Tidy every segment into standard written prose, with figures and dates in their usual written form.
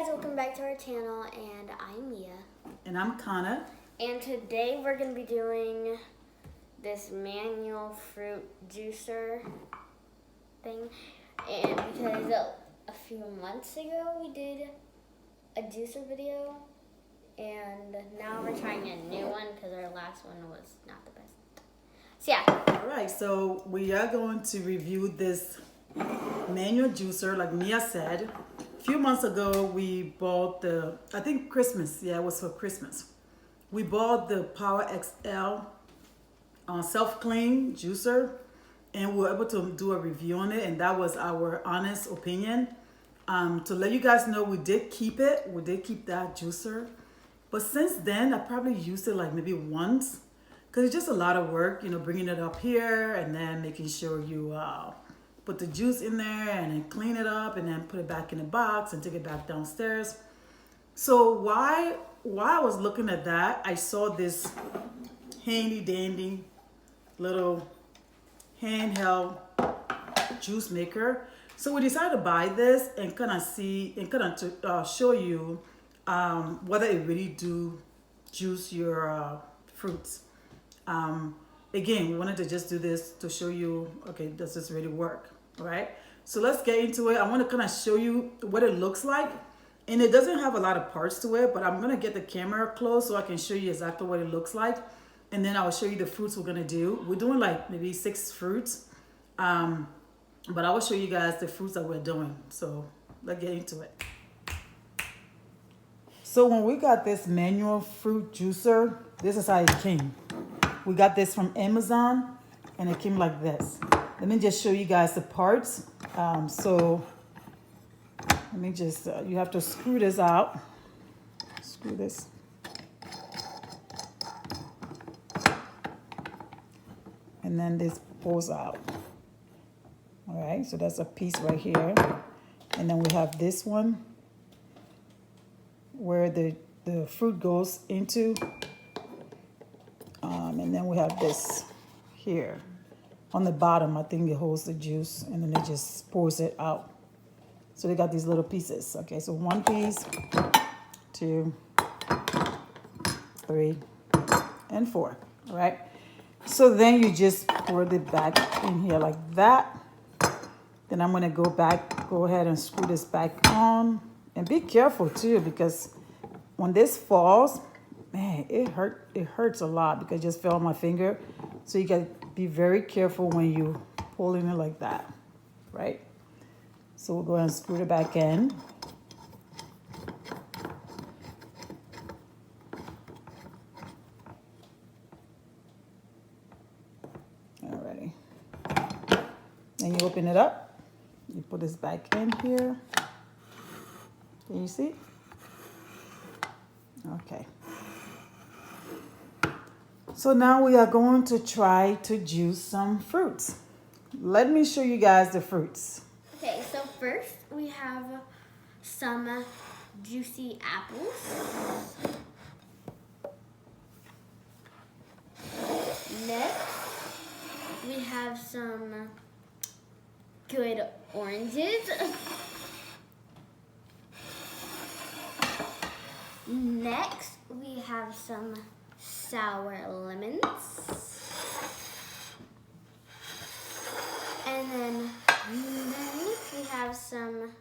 welcome back to our channel, and I'm Mia. And I'm Kanah. And today we're going to be doing this manual fruit juicer thing. And because a few months ago we did a juicer video, and now we're trying a new one because our last one was not the best. So yeah. Alright, so we are going to review this manual juicer, like Mia said. A few months ago, we bought I think Christmas. Yeah, it was for Christmas. We bought the Power XL self-clean juicer, and we were able to do a review on it, and that was our honest opinion. To let you guys know, we did keep it. We did keep that juicer. But since then, I probably used it like maybe once, because it's just a lot of work, you know, bringing it up here and then making sure you put the juice in there and then clean it up and then put it back in the box and take it back downstairs. So while I was looking at that, I saw this handy dandy little handheld juice maker. So we decided to buy this and kind of show you whether it really do juice your fruits. Again, we wanted to just do this to show you, okay, does this really work? All right, so let's get into it. I want to kind of show you what it looks like, and it doesn't have a lot of parts to it, but I'm going to get the camera close so I can show you exactly what it looks like, and then I'll show you the fruits we're going to do. We're doing like maybe 6 fruits, but I will show you guys the fruits that we're doing. So let's get into it. So when we got this manual fruit juicer, this is how it came. We got this from Amazon, and it came like this. Let me just show you guys the parts. So let me just, you have to screw this out. Screw this. And then this pulls out. All right, so that's a piece right here. And then we have this one where the fruit goes into. And then we have this here on the bottom. I think it holds the juice, and then it just pours it out. So they got these little pieces. Okay, so 1 piece, 2, 3, and 4. All right. So then you just pour it back in here like that. Then I'm gonna go ahead and screw this back on, and be careful too, because when this falls, man, it hurts a lot because it just fell on my finger. So you got to be very careful when you pulling it like that, right? So we'll go ahead and screw it back in. Alrighty. Then you open it up. You put this back in here. Can you see? Okay. So now we are going to try to juice some fruits. Let me show you guys the fruits. Okay, so first we have some juicy apples. Next, we have some good oranges. Next, we have some sour lemons. And then we have some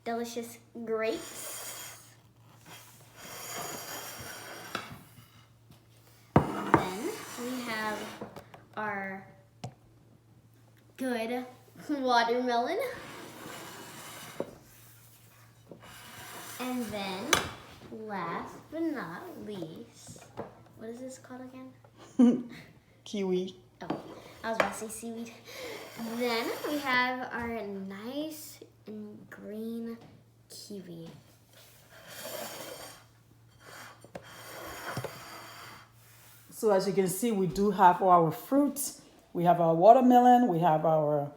delicious grapes. Then we have our good watermelon. And then, last but not least, what is this called again? Kiwi. Oh, I was about to say seaweed. Then we have our nice and green kiwi. So as you can see, we do have our fruits. We have our watermelon, we have our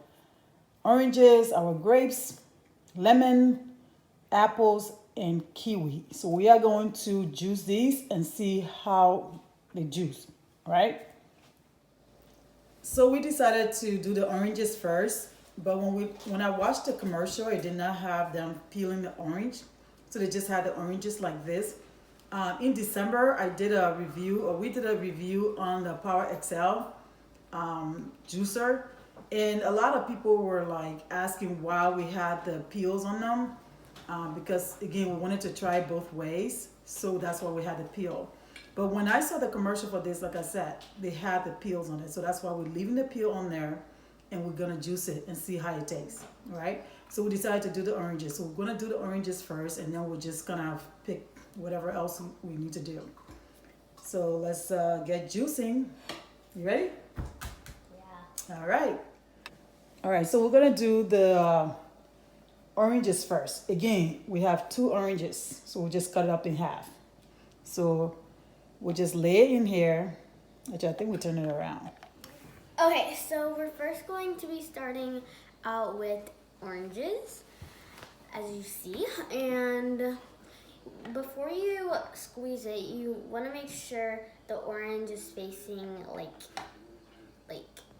oranges, our grapes, lemon, apples, and kiwi. So we are going to juice these and see how they juice, right? So we decided to do the oranges first, but when I watched the commercial, it did not have them peeling the orange. So they just had the oranges like this. In December, I did a review, or we did a review on the Power XL juicer, and a lot of people were like asking why we had the peels on them, because again we wanted to try both ways, so that's why we had the peel. But when I saw the commercial for this, like I said, they had the peels on it, so that's why we're leaving the peel on there, and we're gonna juice it and see how it tastes. All right, so we decided to do the oranges, so we're gonna do the oranges first, and then we're just gonna pick whatever else we need to do. So let's get juicing. You ready? Yeah. All right. All right, so we're gonna do the oranges first. Again, we have 2 oranges, so we'll just cut it up in half. So we'll just lay it in here. Actually, I think we turn it around. Okay, so we're first going to be starting out with oranges, as you see, and before you squeeze it, you want to make sure the orange is facing like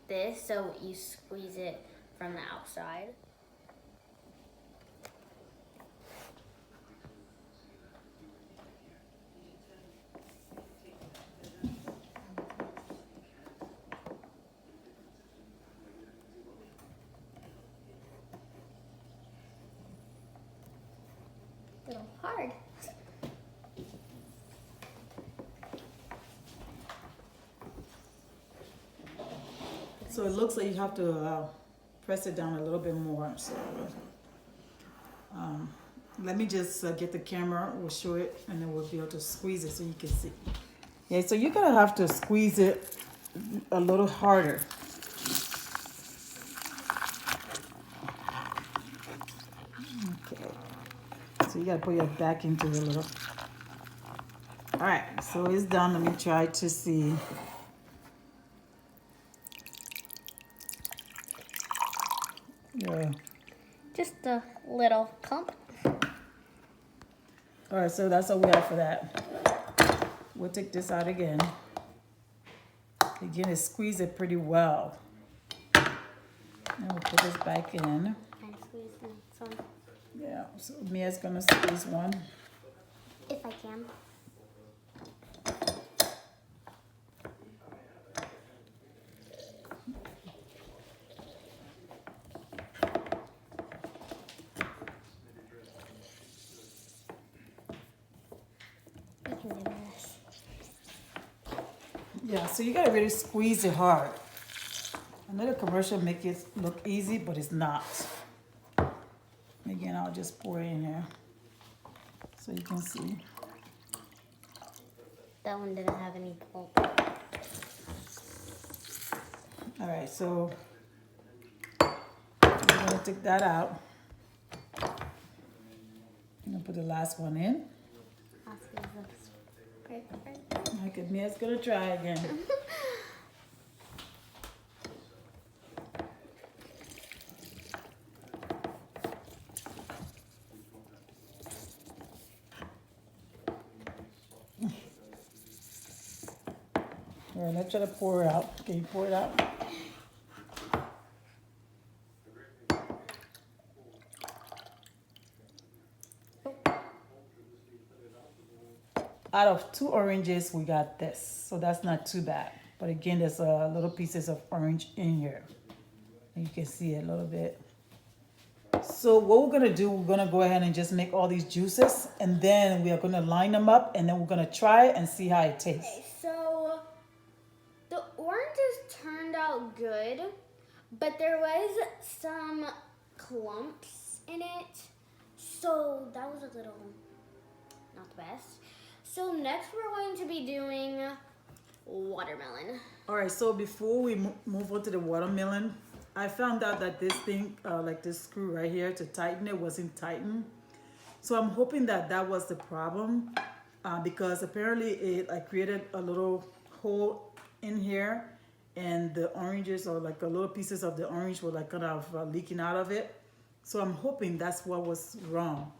this, so you squeeze it from the outside. A little hard. So it looks like you have to press it down a little bit more. So let me just get the camera. We'll show it, and then we'll be able to squeeze it so you can see. Yeah, so you're gonna have to squeeze it a little harder. Okay. So you gotta put your back into it a little. All right, so it's done. Let me try to see. Yeah. Just a little clump. All right, so that's all we have for that. We'll take this out again. Again, squeeze it pretty well. And we'll put this back in. And squeeze the next one. Yeah, so Mia's gonna squeeze one. If I can. You can do this. Yeah, so you gotta really squeeze it hard. I know the commercial make it look easy, but it's not. Again, I'll just pour it in here so you can see. That one didn't have any pulp. All right, so we're gonna take that out. I'm gonna put the last one in. I'll squeeze this. Right. Okay, Mia's gonna try again. All right, let's try to pour it out. Can you pour it out? Out of 2 oranges, we got this. So that's not too bad. But again, there's little pieces of orange in here. And you can see it a little bit. So what we're gonna do, we're gonna go ahead and just make all these juices, and then we are gonna line them up, and then we're gonna try it and see how it tastes. Okay, so the oranges turned out good, but there was some clumps in it, so that was a little not the best. So next we're going to be doing watermelon. All right, so before we move on to the watermelon, I found out that this thing, like this screw right here to tighten it, wasn't tightened. So I'm hoping that that was the problem, because apparently it created a little hole in here, and the oranges, or like a little pieces of the orange, were like kind of leaking out of it. So I'm hoping that's what was wrong.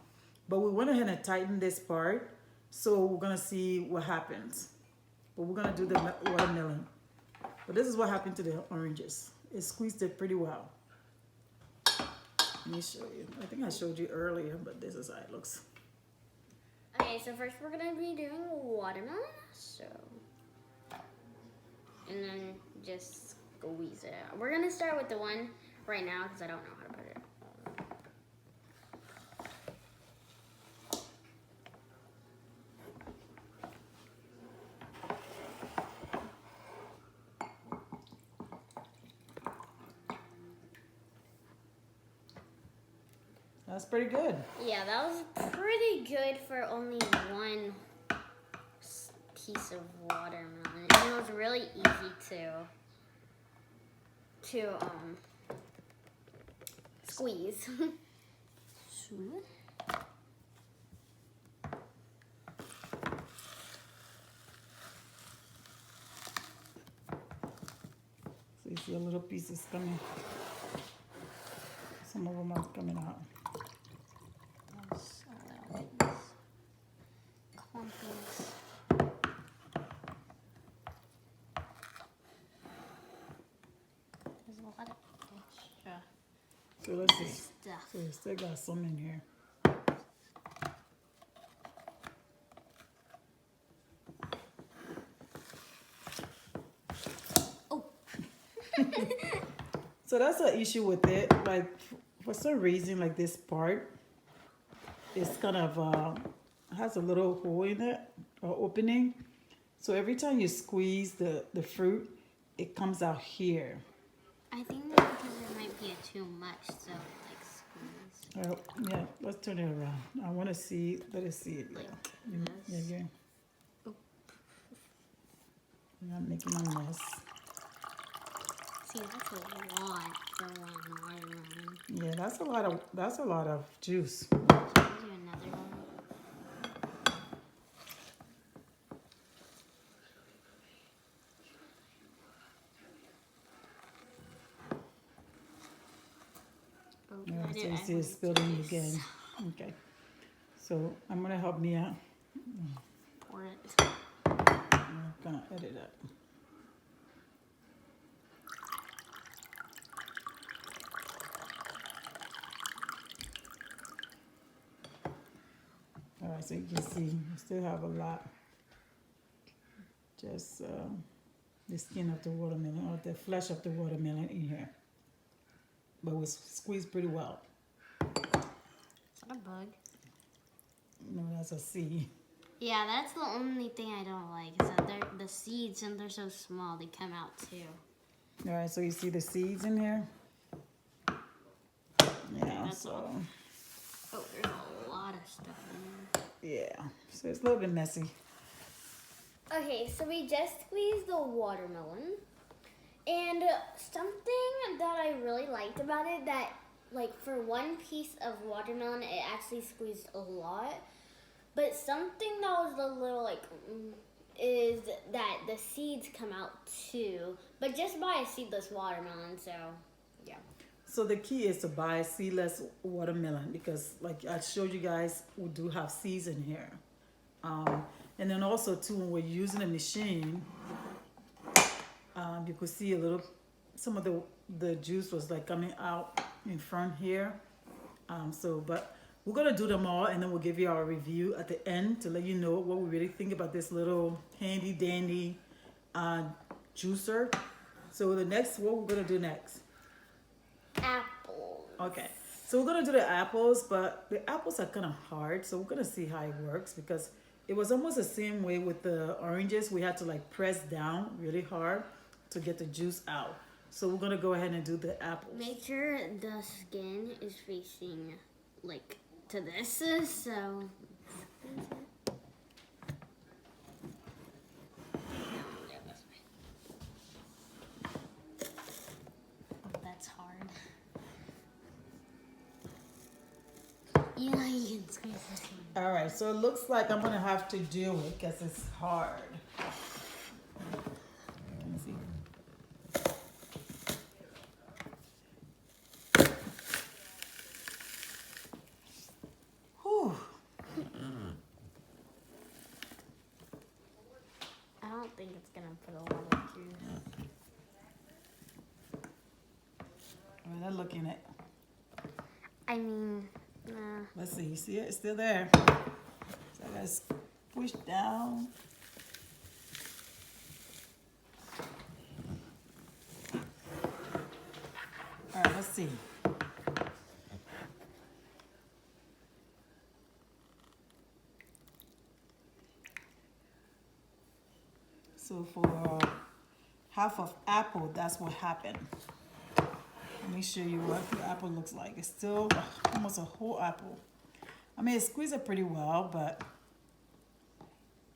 But we went ahead and tightened this part, so we're gonna see what happens. But we're gonna do the watermelon. But this is what happened to the oranges. It squeezed it pretty well. Let me show you. I think I showed you earlier, but this is how it looks. Okay, so first we're gonna be doing watermelon. So, and then just squeeze it out. We're gonna start with the one right now because I don't know how to put it. That's pretty good. Yeah, that was pretty good for only one piece of watermelon. And it was really easy to squeeze. So you see a little pieces coming. Some of them are coming out. Those little things. Clumpies. There's a lot of extra So let's see. stuff. So we still got some in here. Oh. So that's an issue with it. Like for some reason, like this part, it's kind of has a little hole in it or opening. So every time you squeeze the fruit, it comes out here. I think that's because there might be too much, so like squeeze. Yeah, let's turn it around. I want to see. Let us see it. Like Yeah, this. yeah. Oh. I'm not making a mess. See, that's a lot for one watermelon. Yeah, that's a lot of juice. Should I do another one? Oh, Yeah, I so did- you I see went it's building to again. Okay. So I'm gonna help Mia. Pour it. I'm gonna edit it. All right, so you can see we still have a lot. Just the skin of the watermelon or the flesh of the watermelon in here. But it was squeezed pretty well. Is that a bug? No, that's a seed. Yeah, that's the only thing I don't like. Is that the seeds, and they're so small, they come out too. All right, so you see the seeds in here? Yeah, That's so, all. Oh, there's a lot of stuff in there. yeah. So it's a little bit messy. Okay, so we just squeezed the watermelon. And something that I really liked about it, that like for one piece of watermelon, it actually squeezed a lot. But something that was a little like, is that the seeds come out too. But just buy a seedless watermelon, so yeah. So the key is to buy seedless watermelon because like I showed you guys, we do have seeds in here. And then also too, when we're using a machine, you could see a little, some of the juice was like coming out in front here. But we're gonna do them all and then we'll give you our review at the end to let you know what we really think about this little handy dandy juicer. So what we're gonna do next? Apples. Okay, so we're gonna do the apples, but the apples are kind of hard, so we're gonna see how it works because it was almost the same way with the oranges. We had to like press down really hard to get the juice out. So we're gonna go ahead and do the apples. Make sure the skin is facing like to this, so. That's hard. Yeah, you can squeeze this one. All right, so it looks like I'm gonna have to do it because it's hard. Let me see. Whew. I don't think it's gonna put a lot of juice. All right, I'm looking at. I mean, Let's see. You see it? It's still there. So I gotta push down. All right, let's see. So for half of apple, that's what happened. Let me show you what the apple looks like. It's still almost a whole apple. I mean, it squeezed it pretty well, but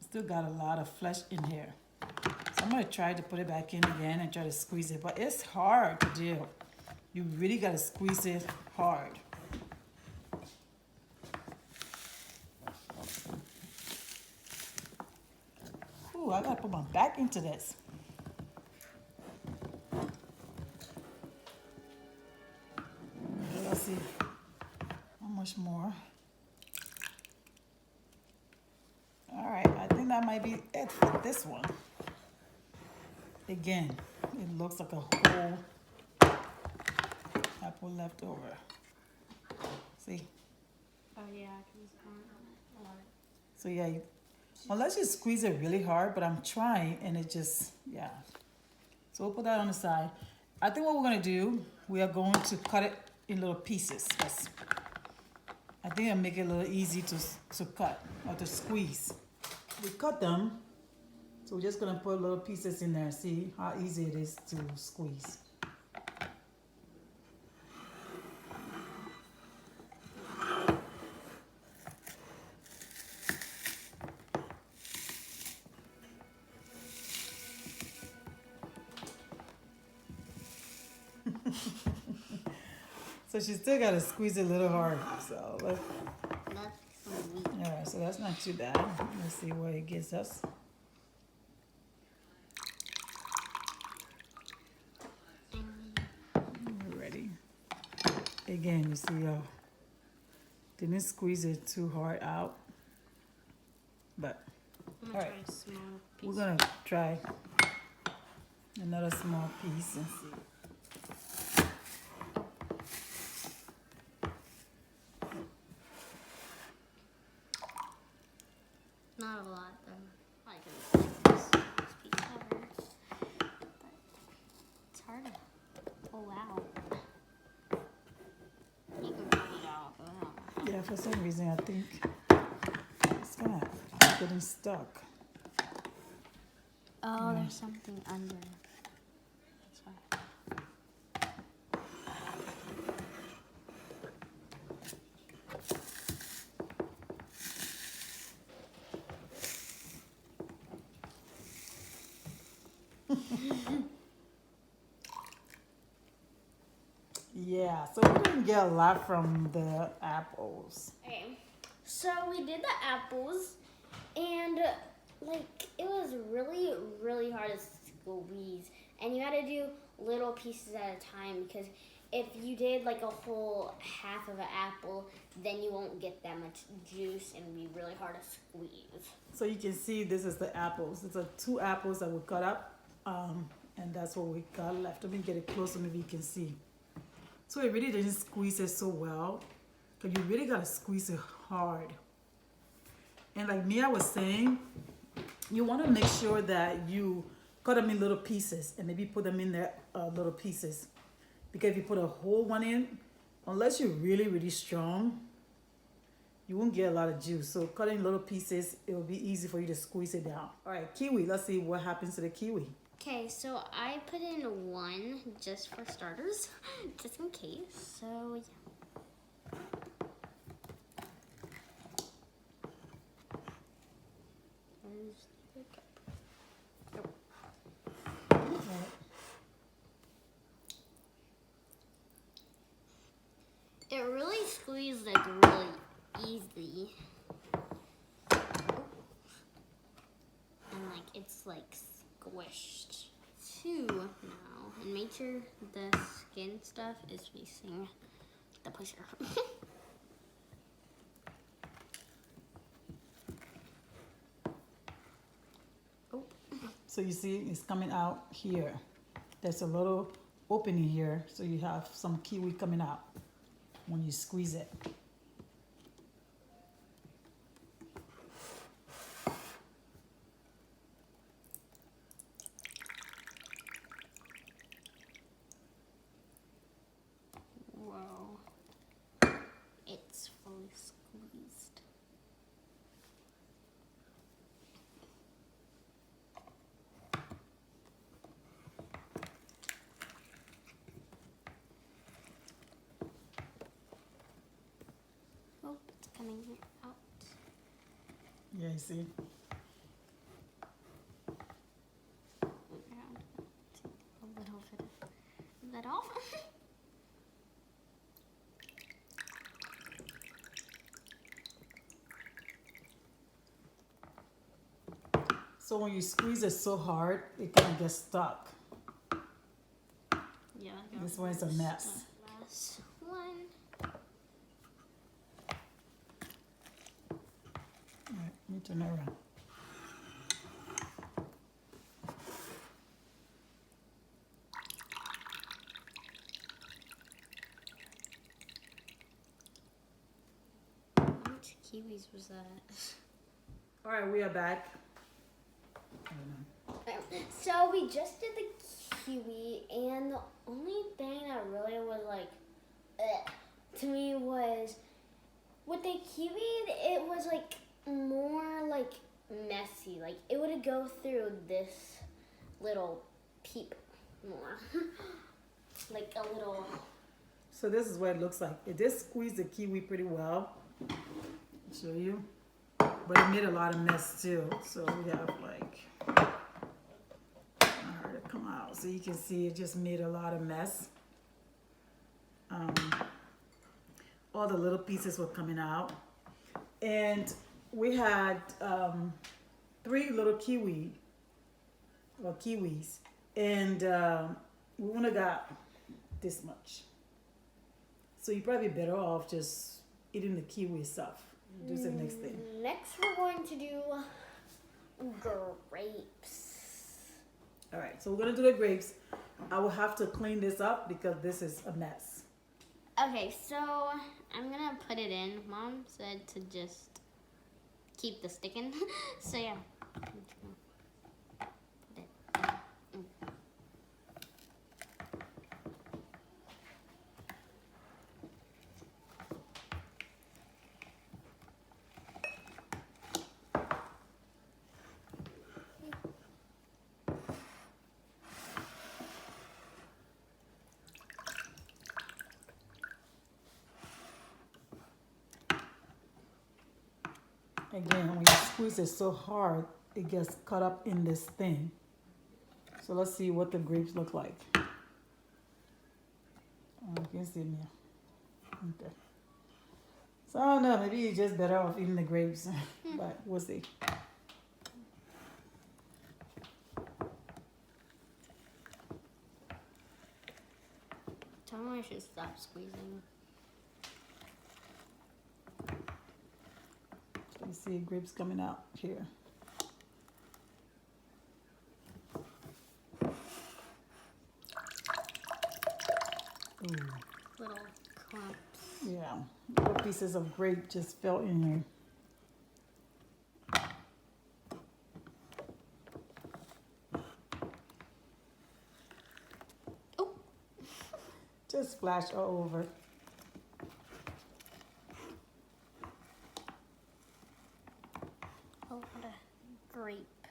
still got a lot of flesh in here. So I'm gonna try to put it back in again and try to squeeze it, but it's hard to do. You really gotta squeeze it hard. Ooh, I gotta put my back into this. Okay, let's see how much more. All right, I think that might be it for this one. Again, it looks like a whole apple left over. See? Oh yeah, I love it. So yeah, unless you squeeze it really hard, but I'm trying and it just, yeah. So we'll put that on the side. I think what we're gonna do, we are going to cut it in little pieces. Yes. I think it'll make it a little easy to cut or to squeeze. We cut them, so we're just gonna put little pieces in there. See how easy it is to squeeze. So she still gotta squeeze it a little hard. So let's. That's sweet. All right, so that's not too bad. Let's see what it gets us. We're ready. Again, you see, didn't squeeze it too hard out, but I'm all gonna right, try a small piece. we're gonna try another small piece and see. Not a lot though. I can make this piece better. But it's hard to pull out. You can pull it out. Wow. Yeah, for some reason I think it's kind of getting stuck. Oh, there's something under. That's why. Yeah, so we didn't get a lot from the apples. Okay, so we did the apples, and like it was really, really hard to squeeze, and you had to do little pieces at a time because if you did like a whole half of an apple, then you won't get that much juice and it'd be really hard to squeeze. So you can see this is the apples. It's 2 apples that we cut up, and that's what we got left. Let me get it closer, maybe you can see. So it really didn't squeeze it so well, because you really gotta squeeze it hard. And like Mia was saying, you wanna make sure that you cut them in little pieces and maybe put them in there little pieces. Because if you put a whole one in, unless you're really, really strong, you won't get a lot of juice. So cut in little pieces, it'll be easy for you to squeeze it down. All right, kiwi, let's see what happens to the kiwi. Okay, so I put in 1 just for starters, just in case. So yeah. Where's the cup? It really squeezed like really easy. And like it's like squished too now. And make sure the skin stuff is facing the pusher. Oh. So you see it's coming out here. There's a little opening here, so you have some kiwi coming out when you squeeze it. coming out. Yeah, you see. Take a little bit of that off. So when you squeeze it so hard, it kind of gets stuck. Yeah. This one's a mess. Last one. All right, let me turn it around. How much kiwis was that? All right, we are back. So we just did the kiwi, and the only thing that really was like, to me was with the kiwi, it was like more like messy. Like it would go through this little peep more, like a little. So this is what it looks like. It did squeeze the kiwi pretty well. I'll show you. But it made a lot of mess too. So we have like, to come out. So you can see it just made a lot of mess. All the little pieces were coming out. And we had 3 little kiwis. And we only got this much. So you're probably better off just eating the kiwi stuff. Do the next thing. Next, we're going to do grapes. All right, so we're gonna do the grapes. I will have to clean this up because this is a mess. Okay, so I'm gonna put it in. Mom said to just keep the stick in. So yeah. Put it in. Again, when you squeeze it so hard, it gets caught up in this thing. So let's see what the grapes look like. You can see me. Okay. So I don't know, maybe you're just better off eating the grapes, but we'll see. Tell me I should stop squeezing. You see grapes coming out here. Ooh. Little clumps. Yeah, little pieces of grape just fell in here. Oh. Just splash all over. Oh, what a grape.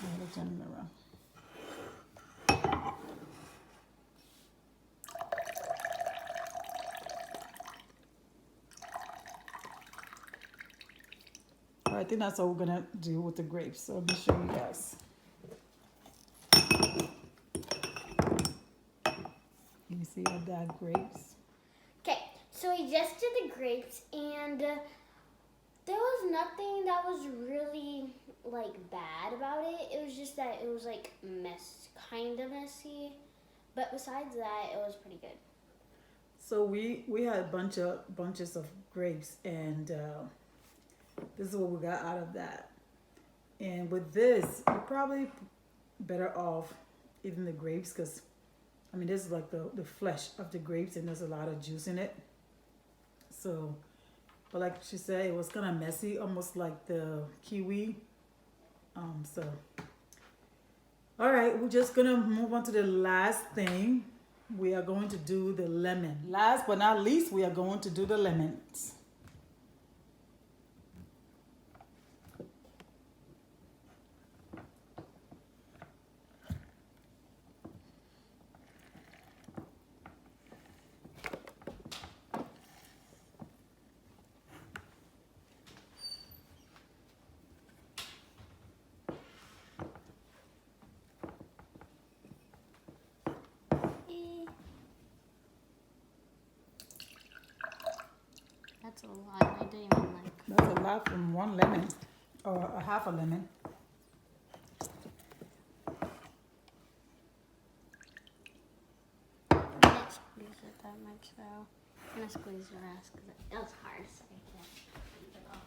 Let me turn it around. All right, I think that's all we're gonna do with the grapes. So let me show you guys. You see all that grapes? Okay, so we just did the grapes, and there was nothing that was really like bad about it. It was just that it was like kind of messy, but besides that, it was pretty good. So we had bunches of grapes, and this is what we got out of that. And with this, you're probably better off eating the grapes because, I mean, this is like the flesh of the grapes, and there's a lot of juice in it. So, but like she said, it was kind of messy, almost like the kiwi. So, all right, we're just gonna move on to the last thing. We are going to do the lemon. Last but not least, we are going to do the lemons. That's a lot. I didn't even like. That's a lot from one lemon, or a half a lemon. I didn't squeeze it that much though. I'm gonna squeeze the rest because it was hard, so I can't squeeze it all.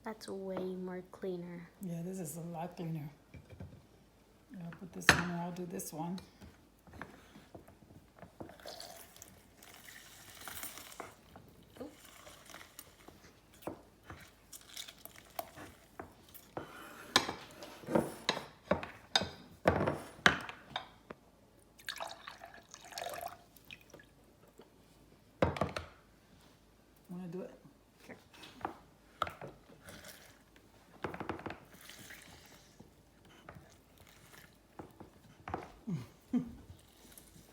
That's way more cleaner. Yeah, this is a lot cleaner. I'll put this one, and I'll do this one. Want to do it? Sure.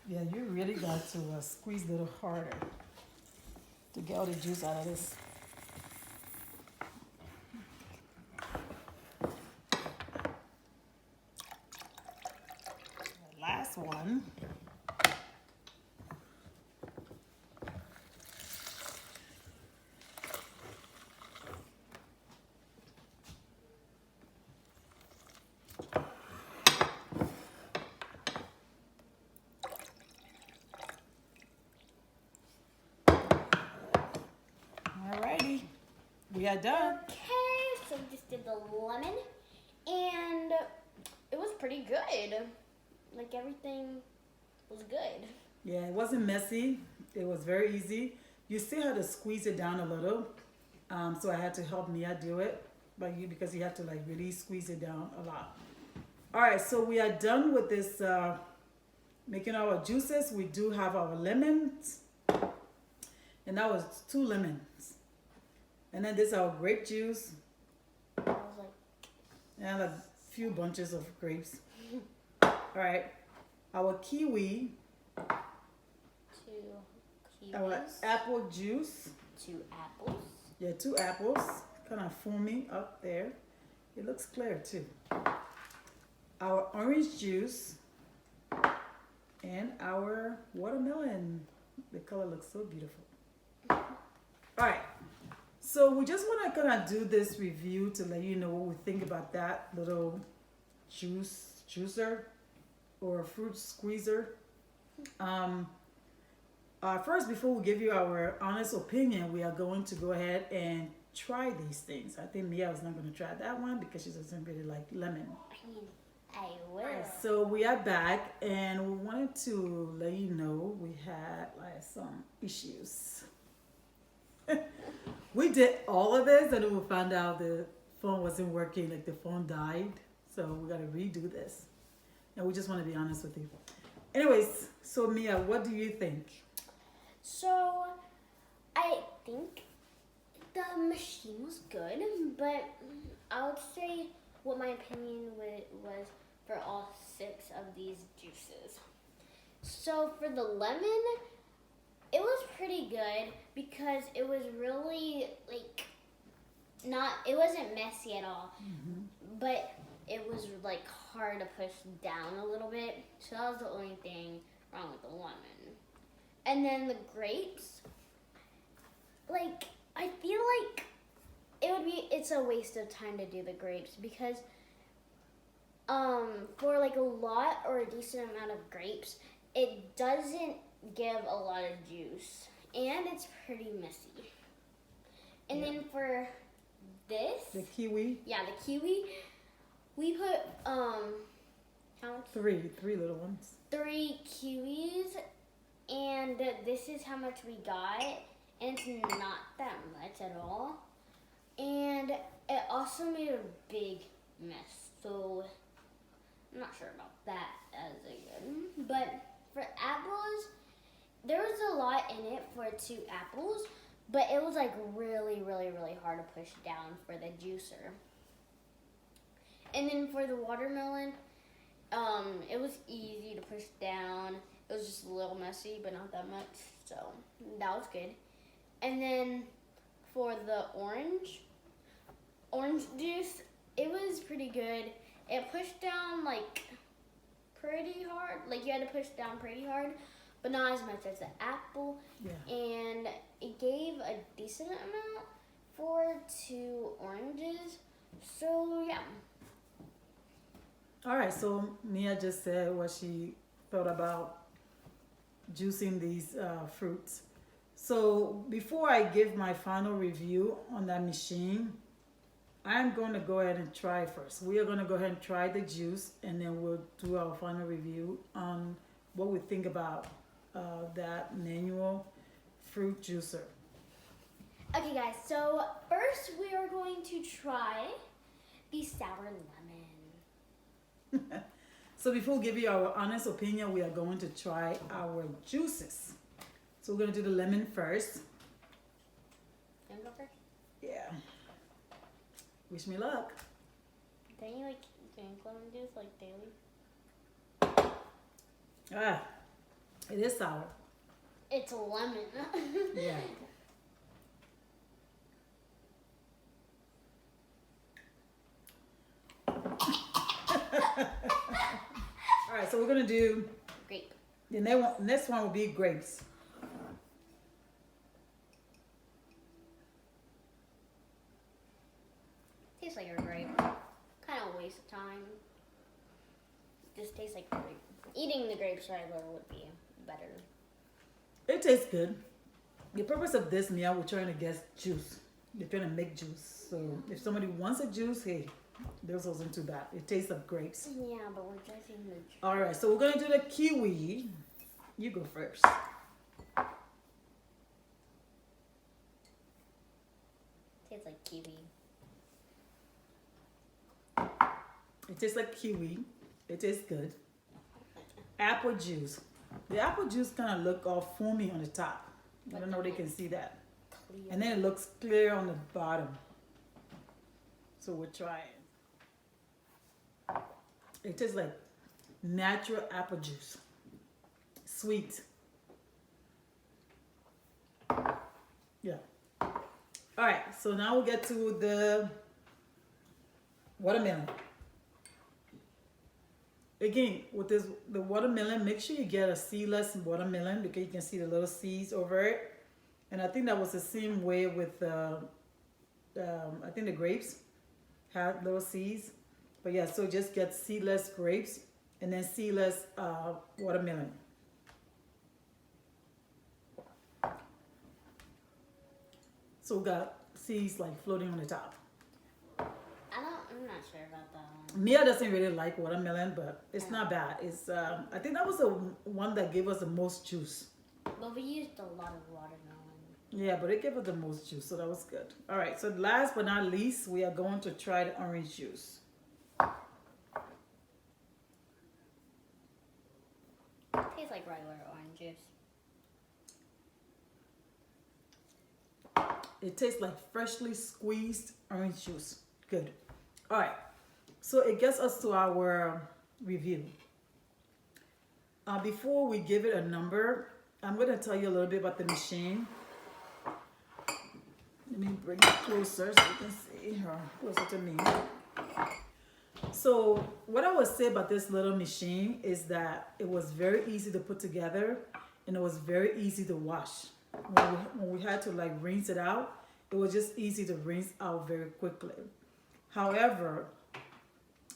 Yeah, you really got to squeeze a little harder to get all the juice out of this. The last one. Alrighty, we are done. Okay, so we just did the lemon, and it was pretty good. Like everything was good. Yeah, it wasn't messy. It was very easy. You still had to squeeze it down a little. So I had to help Mia do it, because you have to like really squeeze it down a lot. All right, so we are done with this making our juices. We do have our lemons, and that was 2 lemons. And then this is our grape juice, I was like, and a few bunches of grapes. All right, our kiwi, 2 kiwis, our apple juice. 2 apples. Yeah, 2 apples, kind of foamy up there. It looks clear too. Our orange juice and our watermelon. The color looks so beautiful. All right, so we just want to kind of do this review to let you know what we think about that little juicer or fruit squeezer. First, before we give you our honest opinion, we are going to go ahead and try these things. I think Mia is not going to try that one because she doesn't really like lemon. I mean, I will. Alright, so we are back, and we wanted to let you know we had like some issues. We did all of this, and then we found out the phone wasn't working, like the phone died. So we got to redo this. And we just want to be honest with you. Anyways, so Mia, what do you think? So, I think the machine was good, but I would say what my opinion was for all 6 of these juices. So for the lemon, it was pretty good because it was really like it wasn't messy at all, but it was like hard to push down a little bit. So that was the only thing wrong with the lemon. And then the grapes, like I feel like it's a waste of time to do the grapes because for like a lot or a decent amount of grapes, it doesn't give a lot of juice and it's pretty messy. And then for this, The kiwi? yeah, the kiwi, we put count 3 little ones. 3 kiwis, and this is how much we got, and it's not that much at all. And it also made a big mess, so I'm not sure about that as again. But for apples, there was a lot in it for 2 apples, but it was like really, really, really hard to push down for the juicer. And then for the watermelon, it was easy to push down. It was just a little messy, but not that much, so that was good. And then for the orange juice, it was pretty good. it pushed down like pretty hard. Like you had to push down pretty hard, but not as much as the apple. Yeah. And it gave a decent amount for 2 oranges. So yeah. All right, so Mia just said what she thought about juicing these fruits. So before I give my final review on that machine, I'm going to go ahead and try first. We are going to go ahead and try the juice, and then we'll do our final review on what we think about that manual fruit juicer. Okay guys, so first we are going to try the sour lemon. So before we give you our honest opinion, we are going to try our juices. So we're going to do the lemon first. You wanna go first? Yeah. Wish me luck. Don't you like drink lemon juice like daily? Ah, it is sour. It's a lemon. Yeah. All right, so we're gonna do Grape. the next one will be grapes. Tastes like a grape. Kind of a waste of time. Just tastes like grape. Eating the grapes regular would be better. It tastes good. The purpose of this meal, we're trying to get juice. We're trying to make juice. So if somebody wants a juice, hey, this wasn't too bad. It tastes like grapes. Yeah, but we're judging the juice. All right, so we're gonna do the kiwi. You go first. Tastes like kiwi. It tastes like kiwi. It tastes good. Apple juice. The apple juice kind of look all foamy on the top. I don't know if they can see that. Clear. And then it looks clear on the bottom. So we'll try it. It tastes like natural apple juice. Sweet. Yeah. All right, so now we'll get to the watermelon. Again, with this, the watermelon, make sure you get a seedless watermelon because you can see the little seeds over it. And I think that was the same way with, I think the grapes had little seeds. But yeah, so just get seedless grapes and then seedless watermelon. So we got seeds like floating on the top. I'm not sure about that one. Mia doesn't really like watermelon, but it's not bad. It's I think that was the one that gave us the most juice. But we used a lot of watermelon. Yeah, but it gave us the most juice, so that was good. All right, so last but not least, we are going to try the orange juice. Tastes like regular orange juice. It tastes like freshly squeezed orange juice. Good. All right, so it gets us to our review. Before we give it a number, I'm going to tell you a little bit about the machine. Let me bring it closer so you can see her, closer to me. So what I would say about this little machine is that it was very easy to put together and it was very easy to wash. When we had to like rinse it out, it was just easy to rinse out very quickly. However,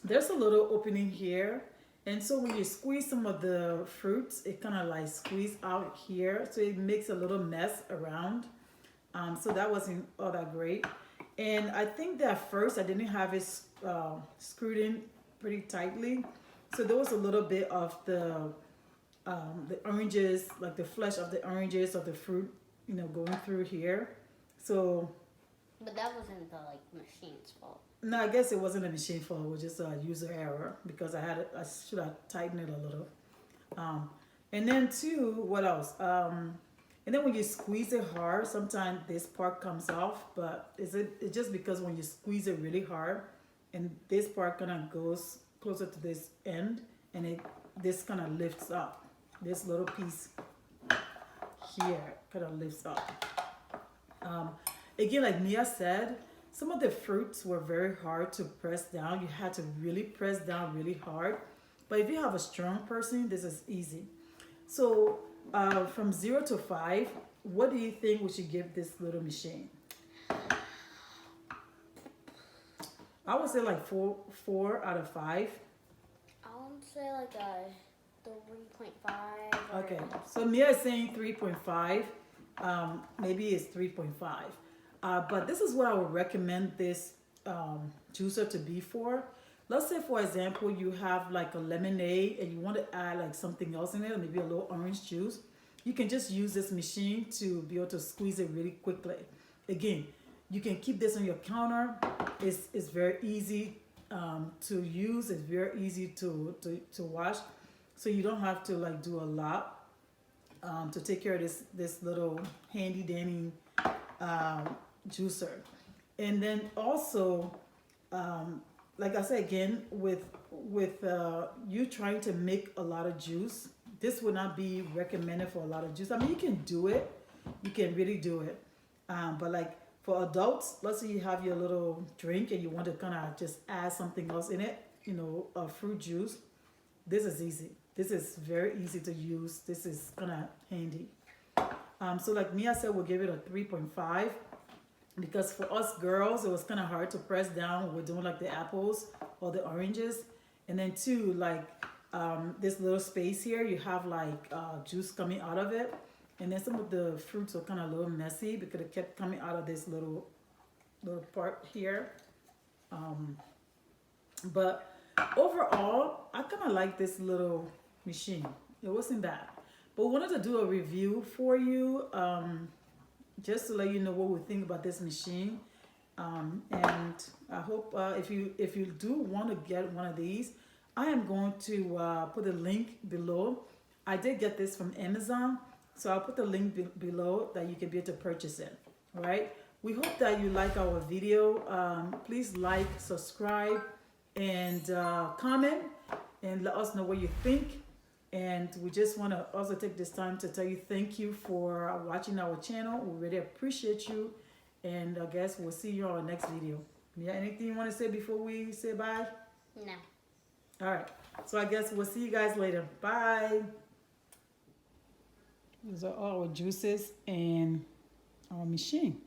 there's a little opening here, and so when you squeeze some of the fruits, it kind of like squeeze out here, so it makes a little mess around. So that wasn't all that great. And I think that at first I didn't have it screwed in pretty tightly, so there was a little bit of the oranges, like the flesh of the oranges of the fruit, you know, going through here. So. But that wasn't the machine's fault. No, I guess it wasn't a machine fault. It was just a user error because I should have tightened it a little. And then too, what else? And then when you squeeze it hard, sometimes this part comes off, but it's just because when you squeeze it really hard, and this part kind of goes closer to this end, and this kind of lifts up. This little piece here kind of lifts up. Again, like Mia said, some of the fruits were very hard to press down. You had to really press down really hard. But if you have a strong person, this is easy. So from 0 to 5, what do you think we should give this little machine? I would say like 4 out of 5. I would say like a 3.5. Okay, so Mia is saying 3.5. Maybe it's 3.5. But this is what I would recommend this juicer to be for. Let's say, for example, you have like a lemonade and you want to add like something else in it, maybe a little orange juice. You can just use this machine to be able to squeeze it really quickly. Again, you can keep this on your counter. It's very easy to use. It's very easy to wash. So you don't have to like do a lot to take care of this little handy dandy juicer. And then also, like I said again, with you trying to make a lot of juice, this would not be recommended for a lot of juice. I mean, you can do it, you can really do it, but like for adults, let's say you have your little drink and you want to kind of just add something else in it, fruit juice. This is easy. This is very easy to use. This is kind of handy. So like Mia said, we'll give it a 3.5 because for us girls, it was kind of hard to press down when we're doing like the apples or the oranges. And then two, like this little space here, you have like juice coming out of it. And then some of the fruits are kind of a little messy because it kept coming out of this little part here. But overall, I kind of like this little machine. It wasn't bad. But we wanted to do a review for you, just to let you know what we think about this machine. And I hope if you do want to get one of these, I am going to put a link below. I did get this from Amazon, so I'll put the link below that you can be able to purchase it. All right. We hope that you like our video. Please like, subscribe, and comment, and let us know what you think. And we just want to also take this time to tell you thank you for watching our channel. We really appreciate you. And I guess we'll see you on our next video. Yeah, anything you want to say before we say bye? No. All right. So I guess we'll see you guys later. Bye. These are all our juices and our machine.